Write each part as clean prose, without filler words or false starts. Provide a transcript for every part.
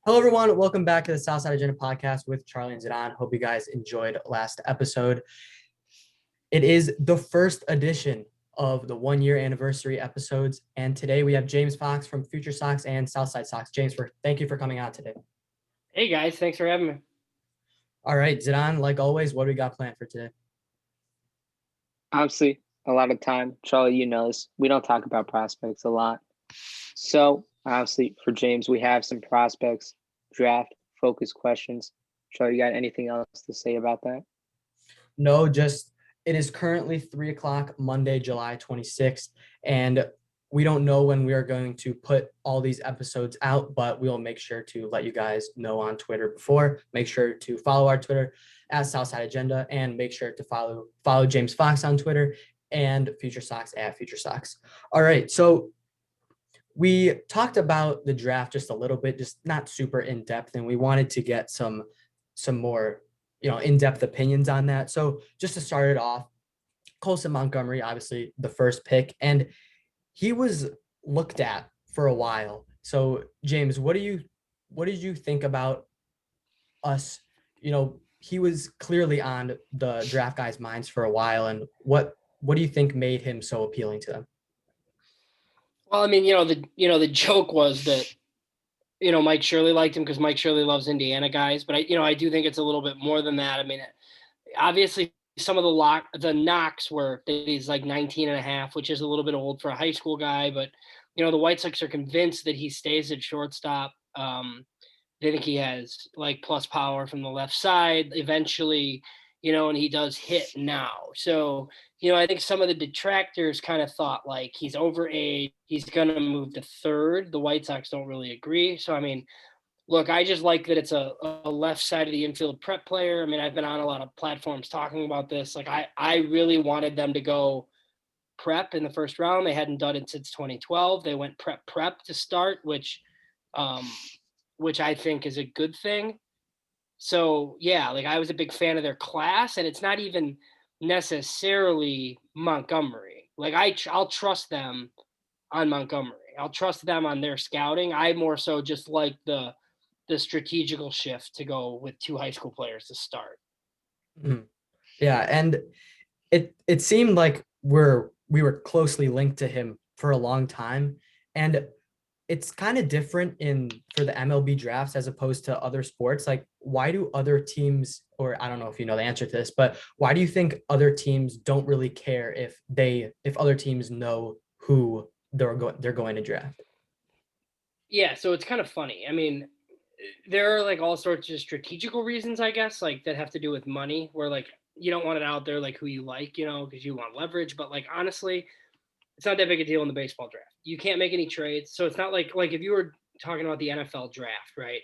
Hello, everyone. Welcome back to the Southside Agenda podcast with Charlie and Zidane. Hope you guys enjoyed last episode. It is the first edition of the 1 year anniversary episodes. And today we have James Fox from Future Sox and Southside Sox. James, thank you for coming out today. Hey, guys. Thanks for having me. All right, Zidane, like always, what do we got planned for today? Obviously, a lot of time. Charlie, you know this. We don't talk about prospects a lot. So, obviously, for James, we have some prospects, draft, focus questions. Charlie, you got anything else to say about that? No, just it is currently 3:00 Monday, July 26th, and we don't know when we are going to put all these episodes out, but we'll make sure to let you guys know on Twitter before. Make sure to follow our Twitter at Southside Agenda, and make sure to follow James Fox on Twitter and Future Sox at Future Sox. All right, so we talked about the draft just a little bit, just not super in depth, and we wanted to get some more in-depth opinions on that. So just to start it off, Colson Montgomery, obviously the first pick, and he was looked at for a while. So James, what did you think about us? He was clearly on the draft guys' minds for a while, and what do you think made him so appealing to them? Well, I mean, the joke was that, Mike Shirley liked him because Mike Shirley loves Indiana guys. But I do think it's a little bit more than that. I mean, obviously some of the knocks were that he's like 19 and a half, which is a little bit old for a high school guy. But, the White Sox are convinced that he stays at shortstop. They think he has like plus power from the left side eventually, and he does hit now. So, I think some of the detractors kind of thought like he's overage, he's going to move to third. The White Sox don't really agree. So, I mean, look, I just like that it's a left side of the infield prep player. I mean, I've been on a lot of platforms talking about this. Like I really wanted them to go prep in the first round. They hadn't done it since 2012. They went prep to start, which I think is a good thing. So yeah, like I was a big fan of their class, and it's not even necessarily Montgomery. Like I'll trust them on Montgomery. I'll trust them on their scouting. I more so just like the strategical shift to go with two high school players to start. Mm-hmm. Yeah, and it seemed like we were closely linked to him for a long time, and it's kind of different for the MLB drafts as opposed to other sports. Like, why do other teams, or I don't know if you know the answer to this, but why do you think other teams don't really care if other teams know who they're going to draft? Yeah, so it's kind of funny. I mean, there are like all sorts of strategical reasons, I guess, like that have to do with money, where like you don't want it out there like who you like, because you want leverage. But like honestly, it's not that big a deal in the baseball draft. You can't make any trades, so it's not like if you were talking about the NFL draft, right?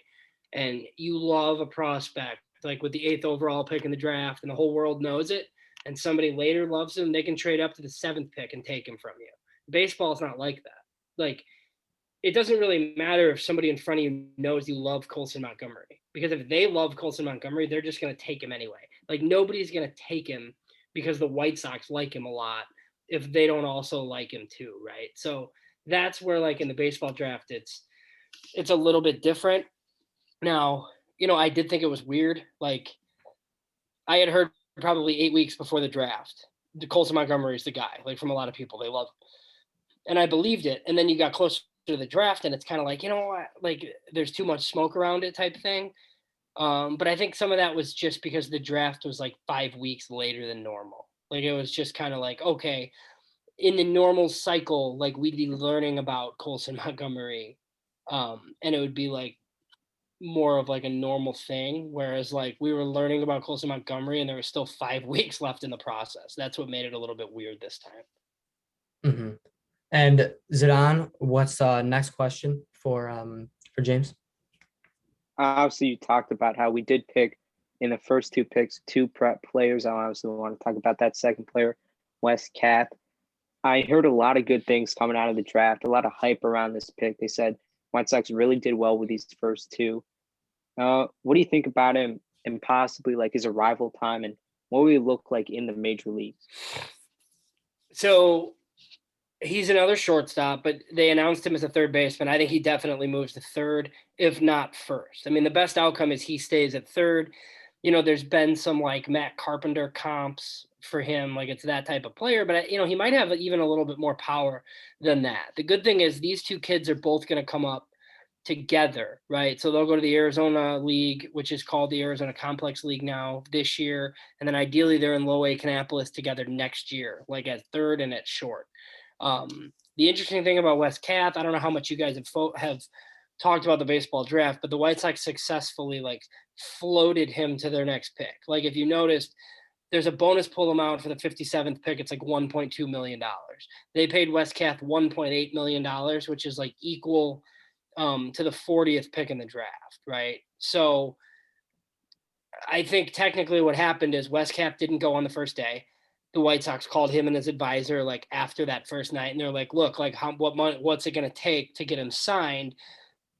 And you love a prospect like with the 8th overall pick in the draft, and the whole world knows it, and somebody later loves him, they can trade up to the 7th pick and take him from you. Baseball is not like that. Like it doesn't really matter if somebody in front of you knows you love Colson Montgomery, because if they love Colson Montgomery, they're just going to take him anyway. Like nobody's going to take him because the White Sox like him a lot if they don't also like him too, right? So that's where like in the baseball draft, it's a little bit different. Now, I did think it was weird. Like I had heard probably 8 weeks before the draft, Colson Montgomery is the guy, like from a lot of people, they love him. And I believed it. And then you got closer to the draft and it's kind of like, like there's too much smoke around it type thing. But I think some of that was just because the draft was like 5 weeks later than normal. Like it was just kind of like, okay, in the normal cycle, like we'd be learning about Colson Montgomery. And it would be like more of like a normal thing. Whereas like we were learning about Colson Montgomery and there was still 5 weeks left in the process. That's what made it a little bit weird this time. Mm-hmm. And Zidane, what's next question for James? Obviously, you talked about how we did pick in the first two picks 2 prep players. I obviously want to talk about that second player, Wes Kath. I heard a lot of good things coming out of the draft, a lot of hype around this pick. They said White Sox really did well with these first 2. What do you think about him and possibly like his arrival time, and what will he look like in the major leagues? So He's another shortstop, but they announced him as a third baseman. I think he definitely moves to third, if not first. I mean, the best outcome is he stays at third. There's been some like Matt Carpenter comps for him, like it's that type of player, but he might have even a little bit more power than that. The good thing is these two kids are both going to come up together, right? So they'll go to the Arizona League, which is called the Arizona Complex League now this year, and then ideally they're in Low A Kannapolis together next year, like at third and at short. The interesting thing about Wes Kath, I don't know how much you guys have talked about the baseball draft, but the White Sox successfully like floated him to their next pick. Like if you noticed, there's a bonus pull amount for the 57th pick. It's like $1.2 million. They paid Wes Kath $1.8 million, which is like equal to the 40th pick in the draft, right? So I think technically what happened is Wes Kath didn't go on the first day. The White Sox called him and his advisor like after that first night, and they're like, "Look, like what's it going to take to get him signed?"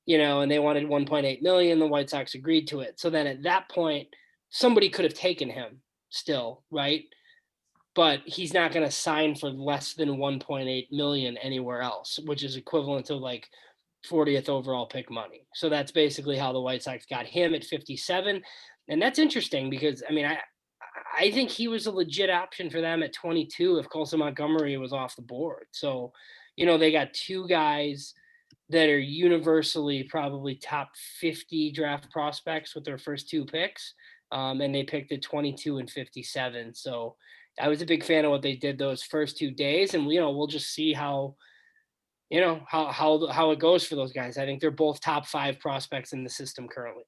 And they wanted 1.8 million. The White Sox agreed to it. So then at that point, somebody could have taken him still, right? But he's not going to sign for less than 1.8 million anywhere else, which is equivalent to like 40th overall pick money. So that's basically how the White Sox got him at 57. And that's interesting because, I mean, I think he was a legit option for them at 22 if Colson Montgomery was off the board. So, they got two guys that are universally probably top 50 draft prospects with their first two picks. And they picked at 22 and 57. So I was a big fan of what they did those first 2 days. And, we'll just see how it goes for those guys. I think they're both top 5 prospects in the system currently.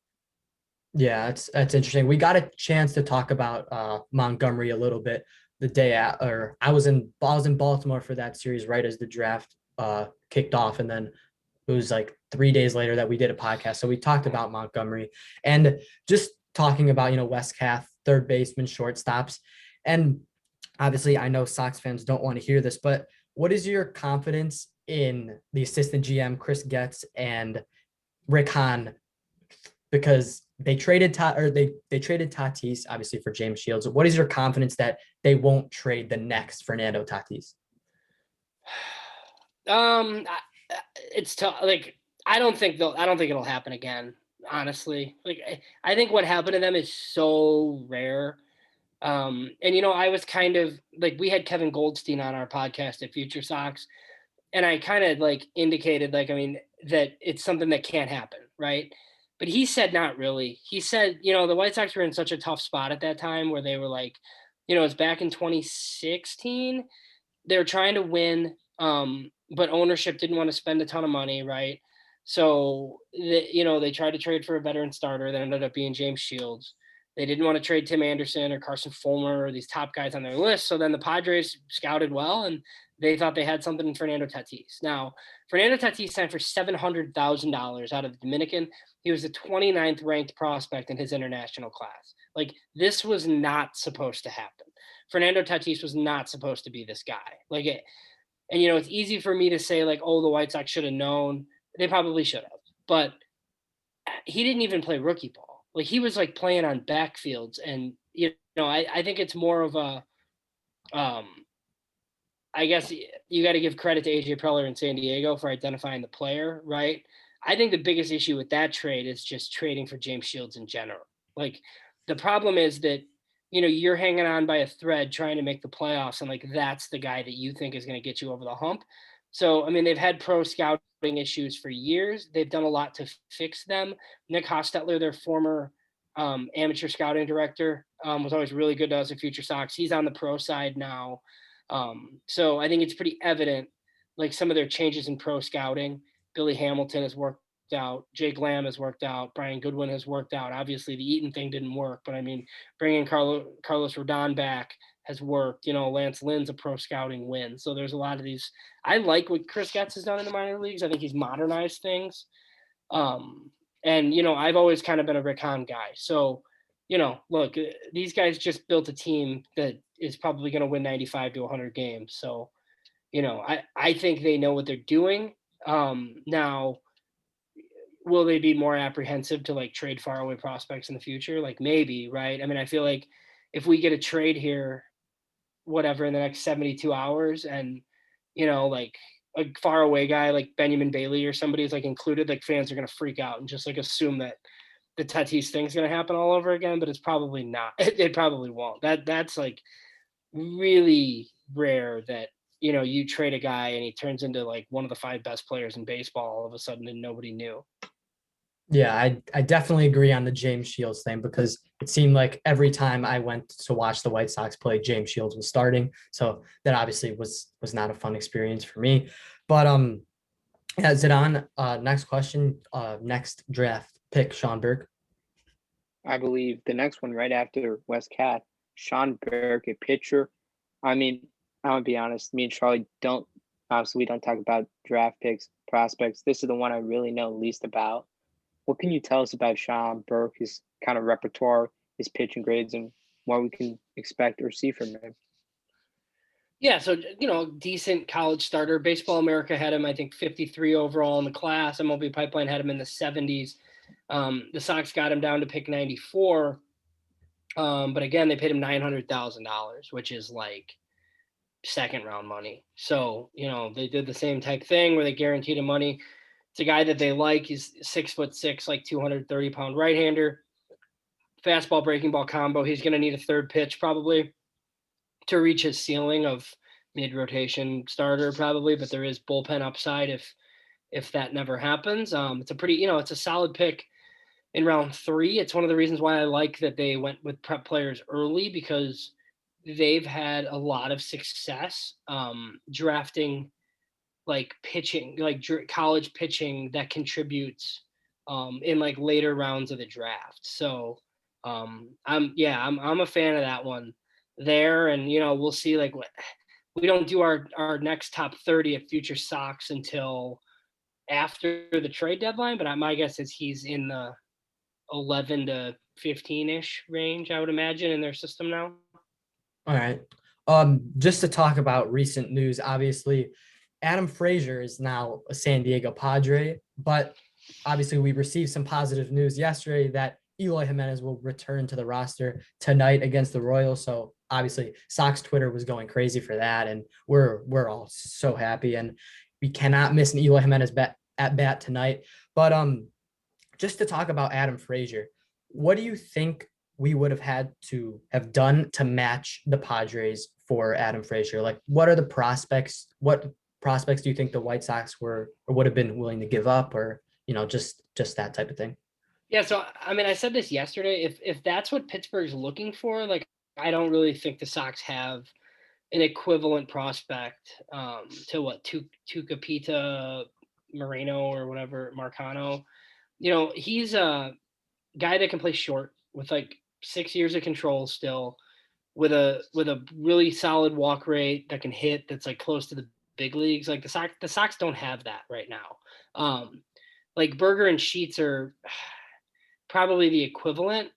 Yeah, that's interesting. We got a chance to talk about Montgomery a little bit the day or I was in Baltimore for that series right as the draft kicked off, and then it was like 3 days later that we did a podcast. So we talked about Montgomery and just talking about Wes Kath, third baseman, shortstops, and obviously I know Sox fans don't want to hear this, but what is your confidence in the assistant GM Chris Getz and Rick Hahn, because they traded Tatis obviously for James Shields. What is your confidence that they won't trade the next Fernando Tatis? It's tough. Like I don't think it'll happen again. Honestly, like I think what happened to them is so rare. And I was kind of like, we had Kevin Goldstein on our podcast at Future Sox, and I kind of like indicated like, I mean, that it's something that can't happen, right? But he said not really. He said, the White Sox were in such a tough spot at that time where they were like, it's back in 2016. They were trying to win, but ownership didn't want to spend a ton of money, right? So, they tried to trade for a veteran starter that ended up being James Shields. They didn't want to trade Tim Anderson or Carson Fulmer or these top guys on their list. So then the Padres scouted well, and they thought they had something in Fernando Tatis. Now, Fernando Tatis signed for $700,000 out of the Dominican. He was the 29th ranked prospect in his international class. Like, this was not supposed to happen. Fernando Tatis was not supposed to be this guy. And it's easy for me to say like, oh, the White Sox should have known. They probably should have, but he didn't even play rookie ball. Like he was like playing on backfields, and I think it's more of a, I guess you got to give credit to AJ Preller in San Diego for identifying the player, right? I think the biggest issue with that trade is just trading for James Shields in general. Like the problem is that, you're hanging on by a thread trying to make the playoffs, and like that's the guy that you think is going to get you over the hump. So, I mean, they've had pro scouting issues for years. They've done a lot to fix them. Nick Hostetler, their former amateur scouting director, was always really good to us at Future Sox. He's on the pro side now. So I think it's pretty evident, like some of their changes in pro scouting. Billy Hamilton has worked out. Jake Lamb has worked out. Brian Goodwin has worked out. Obviously, the Eaton thing didn't work, but I mean, bringing Carlos Rodon back has worked. Lance Lynn's a pro scouting win. So there's a lot of these. I like what Chris Getz has done in the minor leagues. I think he's modernized things. And, I've always kind of been a Rick Hahn guy. So, look, these guys just built a team that is probably going to win 95 to 100 games. So, I think they know what they're doing. Now, will they be more apprehensive to like trade faraway prospects in the future? Like maybe, right? I mean, I feel like if we get a trade here, whatever, in the next 72 hours, and like a far away guy like Benjamin Bailey or somebody is like included, like fans are gonna freak out and just like assume that the Tatis thing's gonna happen all over again, but it's probably not. It probably won't. That's like really rare that you trade a guy and he turns into like one of the 5 best players in baseball all of a sudden and nobody knew. Yeah, I definitely agree on the James Shields thing because it seemed like every time I went to watch the White Sox play, James Shields was starting. So that obviously was not a fun experience for me. But yeah, is it on? Next question. Next draft pick, Sean Burke. I believe the next one right after Wes Cat, Sean Burke, a pitcher. I mean, I'm gonna be honest. Me and Charlie don't obviously we don't talk about draft picks, prospects. This is the one I really know least about. What can you tell us about Sean Burke, his kind of repertoire, his pitching grades, and what we can expect or see from him? Yeah, so decent college starter. Baseball America had him, I think, 53 overall in the class. MLB Pipeline had him in the 70s. The Sox got him down to pick 94. But again, they paid him $900,000, which is like second round money. So, they did the same type thing where they guaranteed him money. It's a guy that they like. He's 6'6", like 230-pound right-hander. Fastball, breaking ball combo. He's going to need a third pitch probably to reach his ceiling of mid-rotation starter probably, but there is bullpen upside if that never happens. It's a pretty, it's a solid pick in round 3. It's one of the reasons why I like that they went with prep players early because they've had a lot of success drafting like pitching, like college pitching that contributes in like later rounds of the draft. So I'm a fan of that one there, and we'll see like what we don't do our next top 30 at Future Sox until after the trade deadline, but my guess is he's in the 11 to 15-ish range, I would imagine, in their system now. All right. Just to talk about recent news, obviously, Adam Frazier is now a San Diego Padre, but obviously we received some positive news yesterday that Eloy Jimenez will return to the roster tonight against the Royals. So obviously Sox Twitter was going crazy for that, and we're all so happy, and we cannot miss an Eloy Jimenez at bat tonight. But just to talk about Adam Frazier, what do you think we would have had to have done to match the Padres for Adam Frazier? Like, what are the prospects? What prospects do you think the White Sox were or would have been willing to give up, or just that type of thing? Yeah, so I mean, I said this yesterday. If that's what Pittsburgh's looking for, like, I don't really think the Sox have an equivalent prospect to what Tucupita Moreno or whatever Marcano. He's a guy that can play short with like 6 years of control still, with a really solid walk rate that can hit. That's like close to the big leagues. Like the Sox don't have that right now. Like Berger and Sheets are probably the equivalent,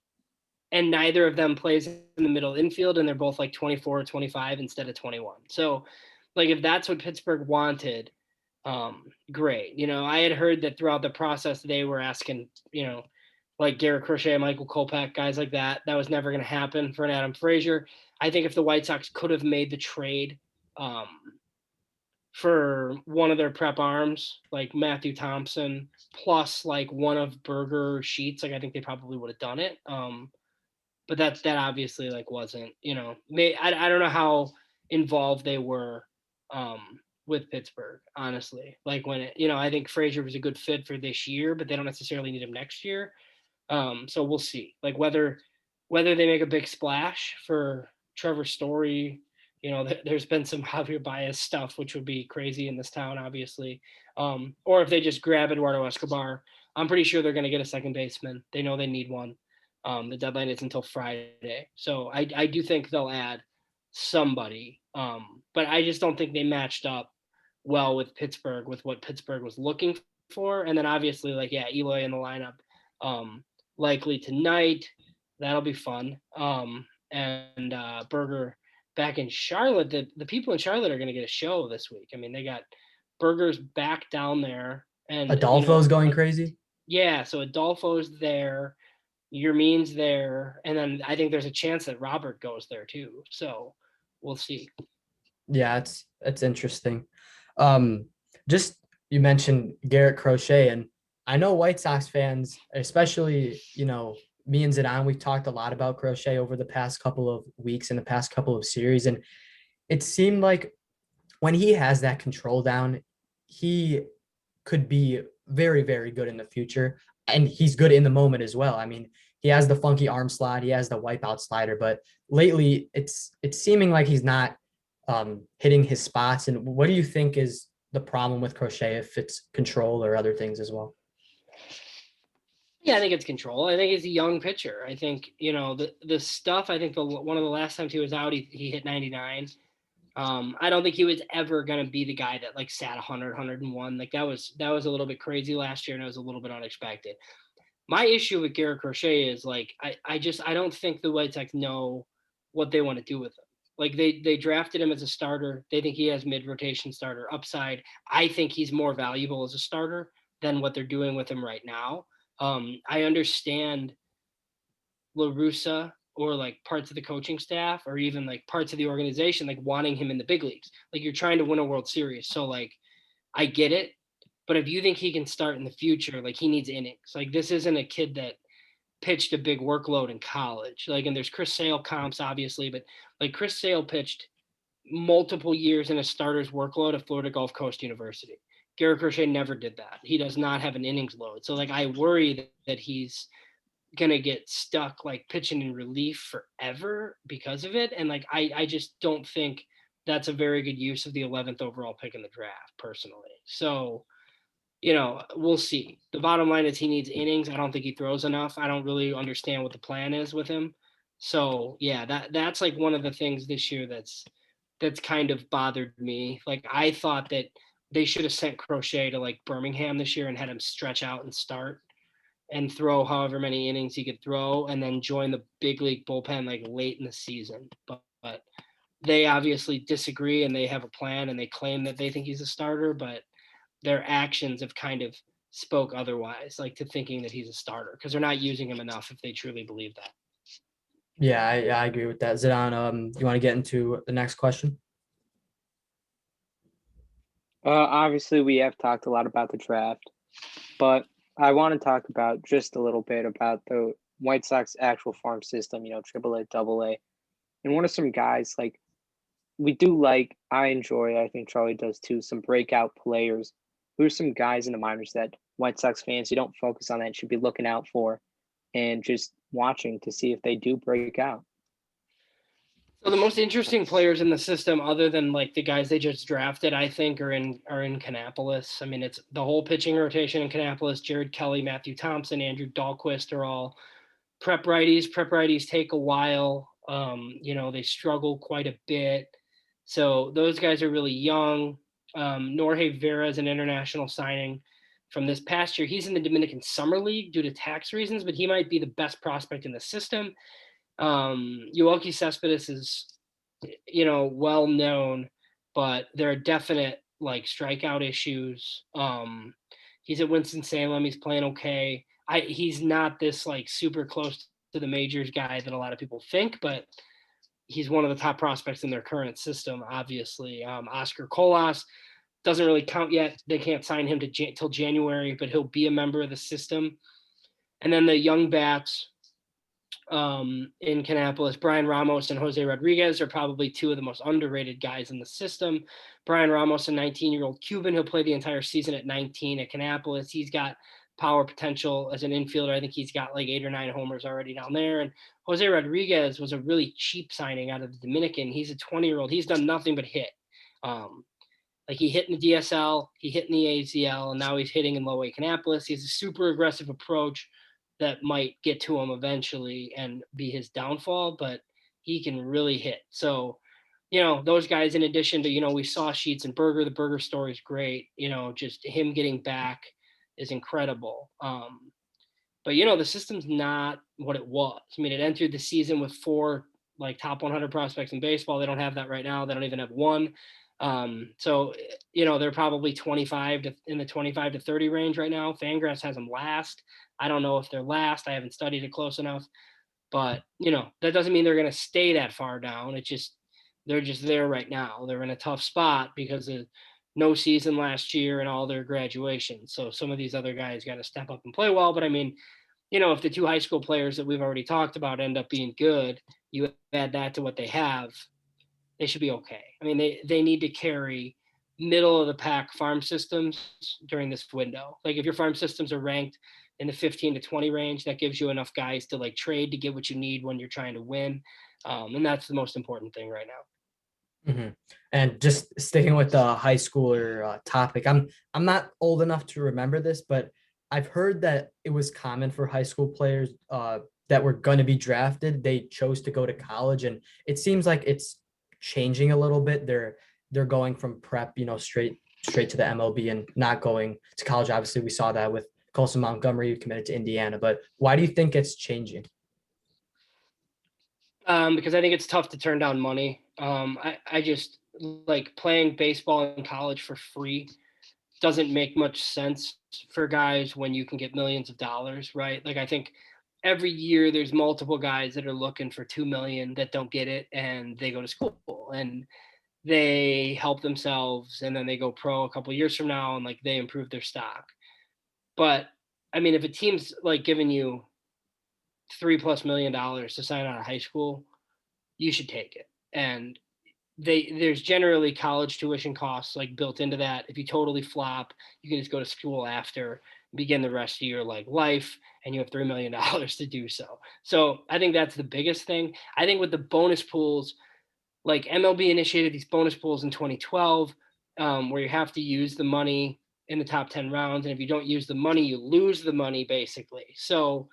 and neither of them plays in the middle infield, and they're both like 24 or 25 instead of 21. So like if that's what Pittsburgh wanted, great. I had heard that throughout the process they were asking, like Garrett Crochet, Michael Kopech, guys like that. That was never going to happen for an Adam Frazier. I think if the White Sox could have made the trade for one of their prep arms, like Matthew Thompson, plus like one of Berger Sheets, like I think they probably would have done it. But that obviously like wasn't, I don't know how involved they were with Pittsburgh, honestly. Like when I think Frazier was a good fit for this year, but they don't necessarily need him next year. So we'll see, like whether they make a big splash for Trevor Story. There's been some Javier Baez stuff, which would be crazy in this town, obviously. Or if they just grab Eduardo Escobar, I'm pretty sure they're going to get a second baseman. They know they need one. The deadline is until Friday. So I do think they'll add somebody. But I just don't think they matched up well with Pittsburgh, with what Pittsburgh was looking for. And then obviously, like, yeah, Eloy in the lineup. Likely tonight. That'll be fun. And Berger back in Charlotte. The people in Charlotte are going to get a show this week. I mean, they got Berger's back down there, and Adolfo's going crazy. Yeah, so Adolfo's there, Yermin's there, and then I think there's a chance that Robert goes there too. So we'll see. Yeah, it's interesting. Um, just you mentioned Garrett Crochet, and I know White Sox fans, especially, me and Zidane, we've talked a lot about Crochet over the past couple of weeks and the past couple of series. And it seemed like when he has that control down, he could be very, very good in the future. And he's good in the moment as well. I mean, he has the funky arm slide, he has the wipeout slider, but lately it's seeming like he's not hitting his spots. And what do you think is the problem with Crochet, if it's control or other things as well? Yeah, I think it's control. I think he's a young pitcher. I think, the stuff, I think one of the last times he was out, he hit 99. I don't think he was ever going to be the guy that like sat 100, 101. Like that was a little bit crazy last year, and it was a little bit unexpected. My issue with Garrett Crochet is like, I don't think the White Sox know what they want to do with him. Like they drafted him as a starter. They think he has mid-rotation starter upside. I think he's more valuable as a starter than what they're doing with him right now. I understand La Russa or like parts of the coaching staff or even like parts of the organization like wanting him in the big leagues. Like you're trying to win a World Series. So like I get it. But if you think he can start in the future, like he needs innings. Like this isn't a kid that pitched a big workload in college. Like, and there's Chris Sale comps, obviously, but like Chris Sale pitched multiple years in a starter's workload at Florida Gulf Coast University. Garrett Crochet never did that. He does not have an innings load. So like I worry that he's gonna get stuck like pitching in relief forever because of it. And like I just don't think that's a very good use of the 11th overall pick in the draft, personally. So we'll see. The bottom line is he needs innings. I don't think he throws enough. I don't really understand what the plan is with him. So yeah, that's like one of the things this year that's kind of bothered me. Like I thought that they should have sent Crochet to like Birmingham this year and had him stretch out and start and throw however many innings he could throw and then join the big league bullpen like late in the season. But they obviously disagree and they have a plan and they claim that they think he's a starter, but their actions have kind of spoke otherwise, like to thinking that he's a starter because they're not using him enough if they truly believe that. Yeah, I agree with that. Zidane, you want to get into the next question? Obviously, we have talked a lot about the draft, but I want to talk about just a little bit about the White Sox actual farm system, triple A, double A. And what are some guys like we do like, I enjoy, I think Charlie does too, some breakout players. Who are some guys in the minors that White Sox fans who don't focus on that should be looking out for and just watching to see if they do break out? So the most interesting players in the system, other than like the guys they just drafted, I think are in Kannapolis. I mean, it's the whole pitching rotation in Kannapolis. Jared Kelly, Matthew Thompson, Andrew Dahlquist are all prep righties. Prep righties take a while. They struggle quite a bit. So those guys are really young. Norge Vera is an international signing from this past year. He's in the Dominican Summer League due to tax reasons, but he might be the best prospect in the system. Yoelqui Cespedes is, well known, but there are definite like strikeout issues. He's at Winston-Salem. He's playing okay. He's not this like super close to the majors guy that a lot of people think, but he's one of the top prospects in their current system, obviously. Oscar Colas doesn't really count yet. They can't sign him till January, but he'll be a member of the system. And then the young bats in Kannapolis, Brian Ramos and Jose Rodriguez are probably two of the most underrated guys in the system. Brian Ramos, a 19-year-old Cuban, he'll play the entire season at 19 at Kannapolis. He's got power potential as an infielder. I think he's got like 8 or 9 homers already down there. And Jose Rodriguez was a really cheap signing out of the Dominican. He's a 20-year-old. He's done nothing but hit. Like he hit in the DSL, he hit in the AZL, and now he's hitting in low A Kannapolis. He has a super aggressive approach that might get to him eventually and be his downfall, but he can really hit. So, those guys, in addition to, we saw Sheets and Berger. The Berger story is great. Just him getting back is incredible. But the system's not what it was. I mean, it entered the season with 4 like top 100 prospects in baseball. They don't have that right now. They don't even have one. So, they're probably in the 25 to 30 range right now. Fangraphs has them last. I don't know if they're last. I haven't studied it close enough, but that doesn't mean they're going to stay that far down. They're just there right now. They're in a tough spot because of no season last year and all their graduations. So some of these other guys got to step up and play well. But I mean, if the two high school players that we've already talked about end up being good, you add that to what they have, they should be okay. I mean, they need to carry middle of the pack farm systems during this window. Like if your farm systems are ranked in the 15 to 20 range, that gives you enough guys to like trade to get what you need when you're trying to win. And that's the most important thing right now. And just sticking with the high schooler topic, I'm not old enough to remember this, but I've heard that it was common for high school players that were going to be drafted. They chose to go to college, and it seems like it's changing a little bit. They're going from prep, straight to the MLB and not going to college. Obviously, we saw that with Colson Montgomery, who committed to Indiana. But why do you think it's changing? Because I think it's tough to turn down money. I just like playing baseball in college for free doesn't make much sense for guys when you can get millions of dollars, right? Like I think every year there's multiple guys that are looking for 2 million that don't get it, and they go to school and they help themselves, and then they go pro a couple of years from now and like they improve their stock. But I mean, if a team's like giving you $3+ million to sign out of high school, you should take it. And there's generally college tuition costs like built into that. If you totally flop, you can just go to school after, begin the rest of your like life, and you have $3 million to do so. So I think that's the biggest thing. I think with the bonus pools, like MLB initiated these bonus pools in 2012, where you have to use the money in the top 10 rounds. And if you don't use the money, you lose the money basically. So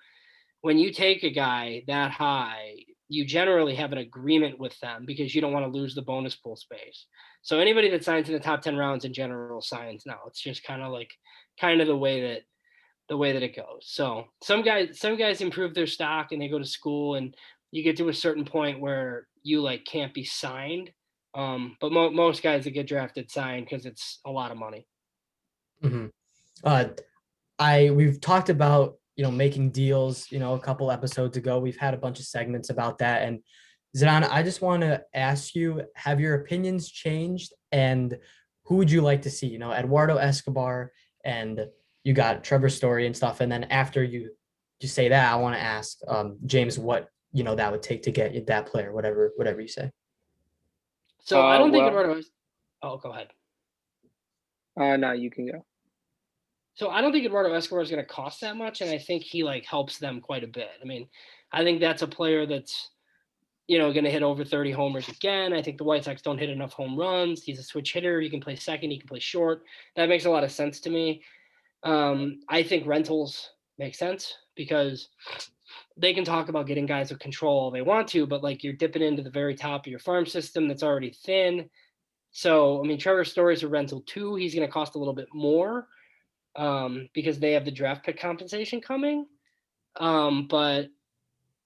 when you take a guy that high, you generally have an agreement with them because you don't want to lose the bonus pool space. So anybody that signs in the top 10 rounds in general signs now. It's just kind of the way that it goes. So some guys improve their stock and they go to school, and you get to a certain point where you like can't be signed. But most guys that get drafted sign because it's a lot of money. We've talked about making deals, a couple episodes ago. We've had a bunch of segments about that. And Zidan, I just want to ask you, have your opinions changed? And who would you like to see? Eduardo Escobar, and you got Trevor Story and stuff. And then after you say that, I want to ask James what that would take to get that player, whatever you say. So I don't think Eduardo. Oh, go ahead. No, you can go. So I don't think Eduardo Escobar is going to cost that much, and I think he like helps them quite a bit. I mean, I think that's a player that's going to hit over 30 homers again. I think the White Sox don't hit enough home runs. He's a switch hitter. He can play second. He can play short. That makes a lot of sense to me. I think rentals make sense because they can talk about getting guys with control all they want to, but like you're dipping into the very top of your farm system that's already thin. So, I mean, Trevor Story's a rental too. He's going to cost a little bit more because they have the draft pick compensation coming. But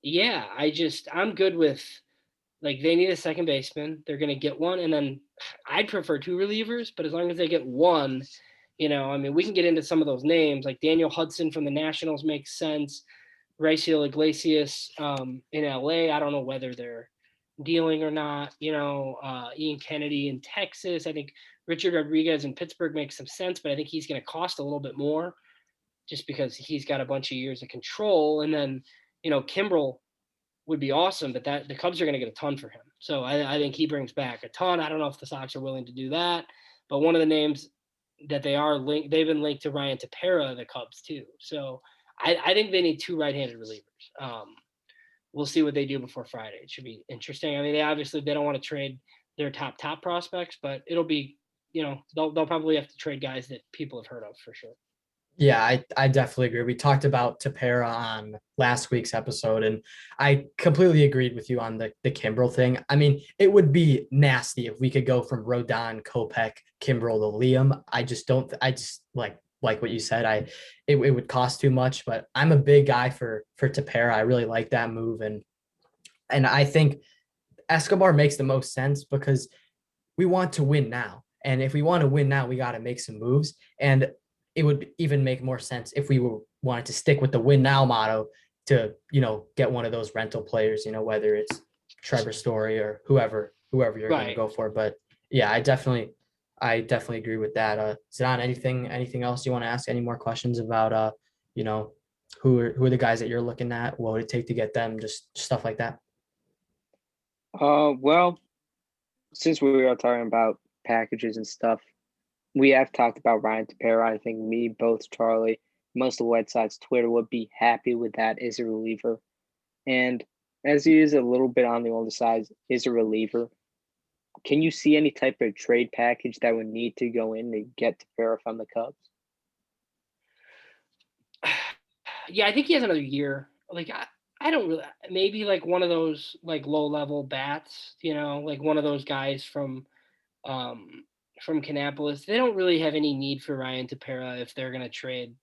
yeah, I'm good with like they need a second baseman. They're going to get one. And then I'd prefer 2 relievers, but as long as they get one, I mean, we can get into some of those names like Daniel Hudson from the Nationals makes sense. Raisel Iglesias in LA. I don't know whether they're dealing or not. Ian Kennedy in Texas. I think Richard Rodriguez in Pittsburgh makes some sense, but I think he's going to cost a little bit more just because he's got a bunch of years of control. And then, Kimbrel would be awesome, but the Cubs are going to get a ton for him. So I think he brings back a ton. I don't know if the Sox are willing to do that, but one of the names that they've been linked to Ryan Tepera, the Cubs too. So I think they need 2 right-handed relievers. We'll see what they do before Friday. It should be interesting. I mean, they don't want to trade their top prospects, but it'll be, they'll probably have to trade guys that people have heard of for sure. Yeah, I definitely agree. We talked about Tepera on last week's episode, and I completely agreed with you on the Kimbrel thing. I mean, it would be nasty if we could go from Rodon, Kopech, Kimbrel to Liam. I just like what you said. It would cost too much, but I'm a big guy for Tepera. I really like that move, and I think Escobar makes the most sense because we want to win now. And if we want to win now, we got to make some moves. And it would even make more sense if we wanted to stick with the win now motto to, get one of those rental players, whether it's Trevor Story or whoever you're going to go for. But yeah, I definitely I definitely agree with that. Zidane, anything else you want to ask? Any more questions about you know, who are the guys that you're looking at? What would it take to get them? Just stuff like that. Well, since we are talking about packages and stuff, we have talked about Ryan Tepera. I think me, both Charlie, most of the White Sox Twitter would be happy with that as a reliever. And as he is a little bit on the older side, is a reliever. Can you see any type of trade package that would need to go in to get Tepera from the Cubs? Yeah, I think he has another year. Like I don't really maybe like one of those like low level bats, like one of those guys um from Kannapolis. They don't really have any need for Ryan Tepera if they're gonna trade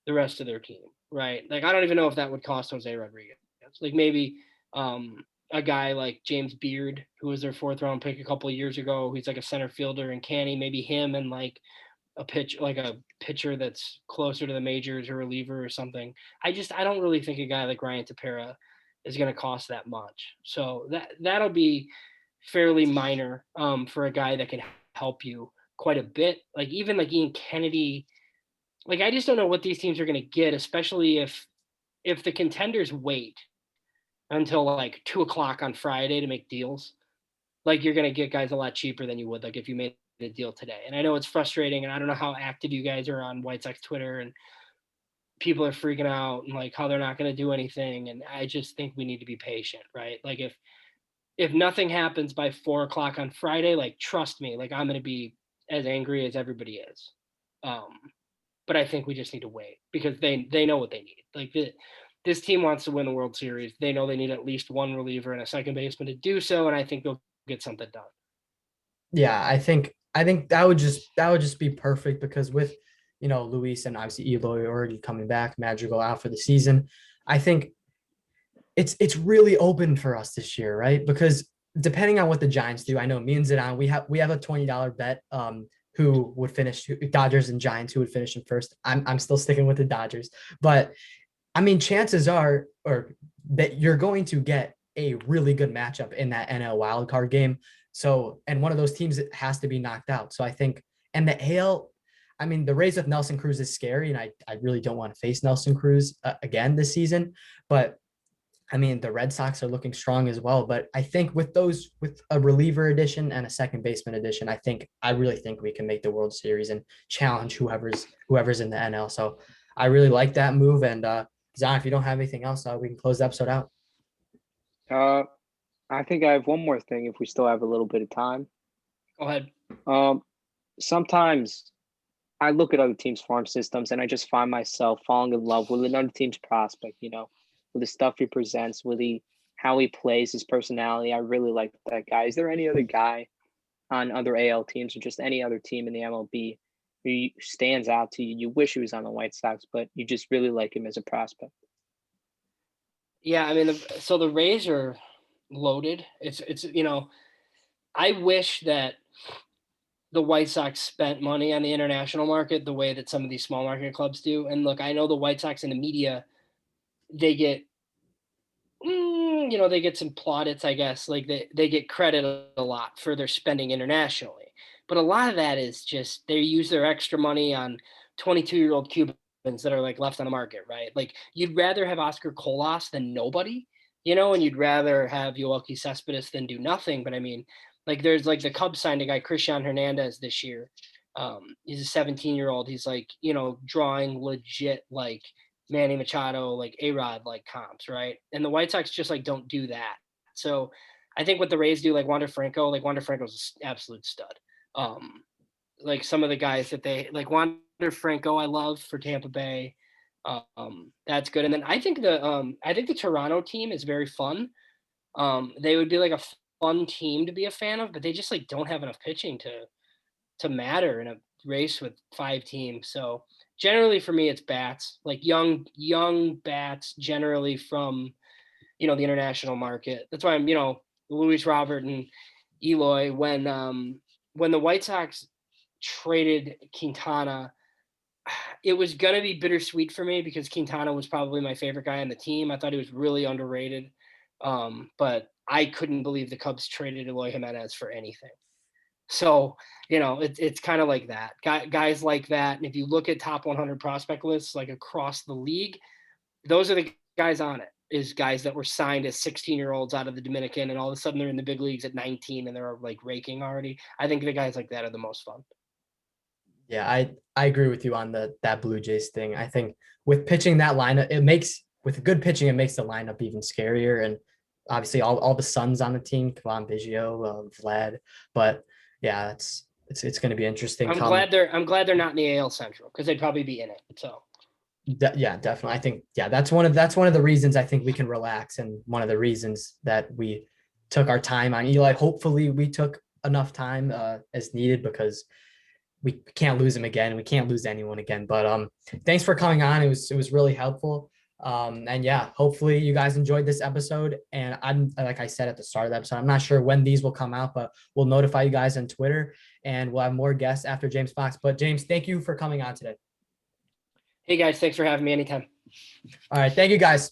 the rest of their team, right? Like I don't even know if that would cost Jose Rodriguez. Like maybe a guy like James Beard, who was their fourth round pick a couple of years ago, who's like a center fielder and canny, maybe him and like a pitcher that's closer to the majors or reliever or something. I don't really think a guy like Ryan Tepera is going to cost that much. So that'll be fairly minor for a guy that can help you quite a bit. Like even like Ian Kennedy, like I just don't know what these teams are going to get, especially if the contenders wait until like 2 o'clock on Friday to make deals. Like you're going to get guys a lot cheaper than you would like if you made a deal today. And I know it's frustrating, and I don't know how active you guys are on White Sox Twitter, and people are freaking out and like how they're not going to do anything. And I just think we need to be patient, right? Like if nothing happens by 4 o'clock on Friday, like trust me, like I'm going to be as angry as everybody is. But I think we just need to wait because they know what they need. Like this team wants to win the World Series. They know they need at least one reliever and a second baseman to do so, and I think they'll get something done. Yeah, I think that would just be perfect because with Luis and obviously Eloy already coming back, Madrigal out for the season. I think it's really open for us this year, right? Because depending on what the Giants do, I know me and Zidane, we have a $20 bet who would finish Dodgers and Giants who would finish in first. I'm still sticking with the Dodgers, but I mean chances are or that you're going to get a really good matchup in that NL wildcard game. So, and one of those teams has to be knocked out. So I think, and the AL, I mean, the Rays of Nelson Cruz is scary, and I really don't want to face Nelson Cruz again this season. But I mean, the Red Sox are looking strong as well. But I think with a reliever edition and a second baseman edition, I really think we can make the World Series and challenge whoever's in the NL. So I really like that move. And Zon, if you don't have anything else, we can close the episode out. I think I have one more thing if we still have a little bit of time. Go ahead. Sometimes I look at other teams' farm systems and I just find myself falling in love with another team's prospect, with the stuff he presents, how he plays, his personality. I really like that guy. Is there any other guy on other AL teams or just any other team in the MLB who stands out to you? You wish he was on the White Sox, but you just really like him as a prospect. Yeah, I mean, so the Rays are loaded. It's I wish that the White Sox spent money on the international market the way that some of these small market clubs do. And look, I know the White Sox in the media, they get they get some plaudits, I guess. Like they get credit a lot for their spending internationally. But a lot of that is just they use their extra money on 22-year-old Cubans that are like left on the market, right? Like you'd rather have Oscar Colas than nobody, and you'd rather have Yoelqui Cespedes than do nothing. But I mean, like there's like the Cubs signed a guy, Christian Hernandez, this year. He's a 17-year-old. He's like, drawing legit like Manny Machado, like A-Rod, like comps, right? And the White Sox just like don't do that. So I think what the Rays do, like Wander Franco's an absolute stud. Like some of the guys that they like Wander Franco, I love for Tampa Bay. That's good. And then I think the Toronto team is very fun. They would be like a fun team to be a fan of, but they just like don't have enough pitching to matter in a race with 5 teams. So generally for me, it's bats, like young bats, generally from, the international market. That's why I'm, Luis Robert and Eloy, when the White Sox traded Quintana, it was going to be bittersweet for me because Quintana was probably my favorite guy on the team. I thought he was really underrated. But I couldn't believe the Cubs traded Eloy Jimenez for anything. So, it's kind of like that. Guys like that. And if you look at top 100 prospect lists, like across the league, those are the guys on it, is guys that were signed as 16-year-olds out of the Dominican, and all of a sudden they're in the big leagues at 19 and they're like raking already. I think the guys like that are the most fun. Yeah, I agree with you on that Blue Jays thing. I think with pitching that lineup, with good pitching, it makes the lineup even scarier. And obviously all the sons on the team, Kavan Biggio, Vlad. But yeah, it's going to be interesting. I'm glad they're not in the AL Central, because they'd probably be in it. So Yeah, definitely. I think, yeah, that's one of the reasons I think we can relax, and one of the reasons that we took our time on Eli. Hopefully we took enough time as needed, because we can't lose him again. We can't lose anyone again. But thanks for coming on. It was really helpful. And yeah, hopefully you guys enjoyed this episode. And I'm, like I said at the start of the episode, I'm not sure when these will come out, but we'll notify you guys on Twitter, and we'll have more guests after James Fox. But James, thank you for coming on today. hey guys, thanks for having me anytime. All right, thank you guys.